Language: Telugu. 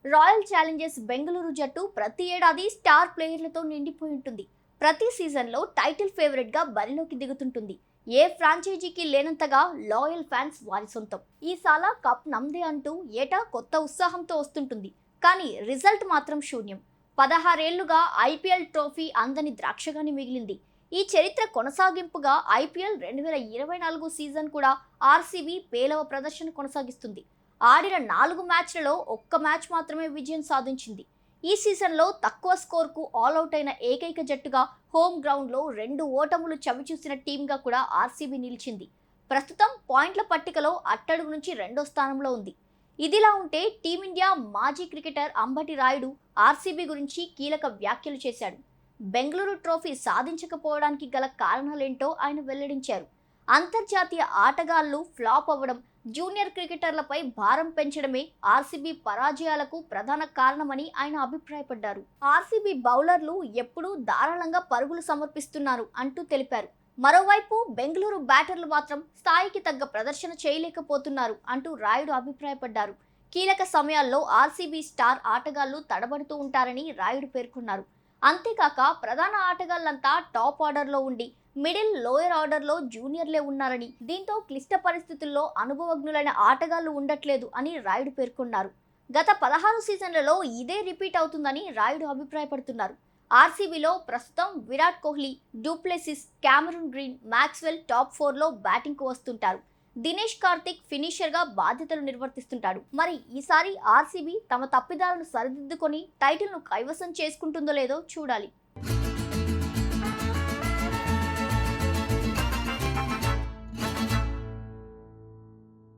రాయల్ ఛాలెంజర్స్ బెంగళూరు జట్టు ప్రతి ఏడాది స్టార్ ప్లేయర్లతో నిండిపోయి ఉంటుంది. ప్రతి సీజన్లో టైటిల్ ఫేవరెట్గా బరిలోకి దిగుతుంటుంది. ఏ ఫ్రాంచైజీకి లేనంతగా లాయల్ ఫ్యాన్స్ వారి సొంతం. ఈసాల కప్ నమ్దే అంటూ ఏటా కొత్త ఉత్సాహంతో వస్తుంటుంది. కానీ రిజల్ట్ మాత్రం శూన్యం. 16 ఏళ్లుగా ఐపీఎల్ ట్రోఫీ అందని ద్రాక్షగానే మిగిలింది. ఈ చరిత్ర కొనసాగింపుగా ఐపీఎల్ 2024 సీజన్ కూడా ఆర్సీబీ పేలవ ప్రదర్శన కొనసాగిస్తుంది. ఆడిన 4 మ్యాచ్లలో ఒక్క మ్యాచ్ మాత్రమే విజయం సాధించింది. ఈ సీజన్లో తక్కువ స్కోర్కు ఆల్అవుట్ అయిన ఏకైక జట్టుగా హోమ్ గ్రౌండ్లో 2 ఓటములు చవిచూసిన టీంగా కూడా ఆర్సీబీ నిలిచింది. ప్రస్తుతం పాయింట్ల పట్టికలో అట్టడుగు నుంచి 2వ స్థానంలో ఉంది. ఇదిలా ఉంటే టీమిండియా మాజీ క్రికెటర్ అంబటి రాయుడు ఆర్సీబీ గురించి కీలక వ్యాఖ్యలు చేశాడు. బెంగళూరు ట్రోఫీ సాధించకపోవడానికి గల కారణాలేంటో ఆయన వెల్లడించారు. అంతర్జాతీయ ఆటగాళ్లు ఫ్లాప్ అవ్వడం, జూనియర్ క్రికెటర్లపై భారం పెంచడమే ఆర్సీబీ పరాజయాలకు ప్రధాన కారణమని ఆయన అభిప్రాయపడ్డారు. ఆర్సీబీ బౌలర్లు ఎప్పుడూ ధారాళంగా పరుగులు సమర్పిస్తున్నారు అంటూ తెలిపారు. మరోవైపు బెంగళూరు బ్యాటర్లు మాత్రం స్థాయికి తగ్గ ప్రదర్శన చేయలేకపోతున్నారు అంటూ రాయుడు అభిప్రాయపడ్డారు. కీలక సమయాల్లో ఆర్సీబీ స్టార్ ఆటగాళ్లు తడబడుతూ ఉంటారని రాయుడు పేర్కొన్నారు. అంతేకాక ప్రధాన ఆటగాళ్లంతా టాప్ ఆర్డర్లో ఉండి మిడిల్ లోయర్ ఆర్డర్లో జూనియర్లే ఉన్నారని, దీంతో క్లిష్ట పరిస్థితుల్లో అనుభవజ్ఞులైన ఆటగాళ్లు ఉండట్లేదు అని రాయుడు పేర్కొన్నారు. గత 16 సీజన్లలో ఇదే రిపీట్ అవుతుందని రాయుడు అభిప్రాయపడుతున్నారు. ఆర్సీబీలో ప్రస్తుతం Virat Kohli, du Plessis, Cameron Green, Maxwell top 4లో బ్యాటింగ్కు వస్తుంటారు. దినేష్ కార్తిక్ ఫినిషర్గా బాధ్యతలు నిర్వర్తిస్తుంటాడు. మరి ఈసారి ఆర్సీబీ తమ తప్పిదాలను సరిదిద్దుకొని టైటిల్ను కైవసం చేసుకుంటుందో లేదో చూడాలి.